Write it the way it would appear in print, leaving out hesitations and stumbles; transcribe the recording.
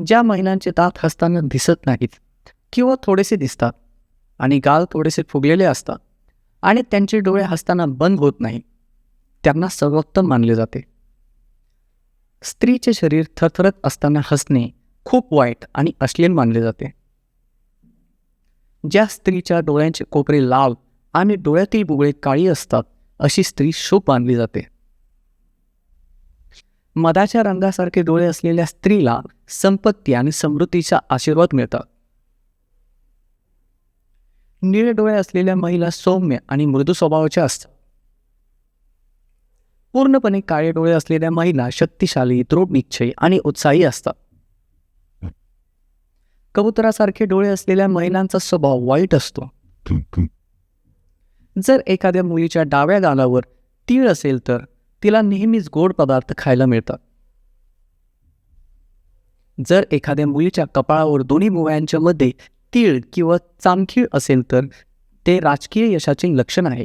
ज्या महिलांचे दात हसताना दिसत नाहीत किंवा थोडेसे दिसतात आणि गाल थोडेसे फुगलेले असतात आणि त्यांचे डोळे हसताना बंद होत नाही, त्यांना सर्वोत्तम मानले जाते. स्त्रीचे शरीर थरथरत असताना हसणे खूप वाईट आणि अश्लील मानले जाते. ज्या स्त्रीच्या डोळ्यांचे कोपरे लाल आणि डोळ्यातील बुबुळे काळी असतात, अशी स्त्री शुभ मानली जाते. मधाच्या रंगासारखे डोळे असलेल्या स्त्रीला संपत्ती आणि समृद्धीचा आशीर्वाद मिळतात. निळे डोळे असलेल्या महिला सौम्य आणि मृदू स्वभावाच्या असतात. पूर्णपणे काळे डोळे असलेल्या महिला शक्तिशाली, दृढ निश्चयी आणि उत्साही असतात. कबुतरासारखे डोळे असलेल्या महिलांचा स्वभाव वाईट असतो. जर एखाद्या मुलीच्या डाव्या गालावर तीळ असेल तर तिला नेहमीच गोड पदार्थ खायला मिळतात. जर एखाद्या मुलीच्या कपाळावर दोन्ही भुवयांच्या मध्ये तीळ किंवा चामखीळ असेल तर ते राजकीय यशाचे लक्षण आहे.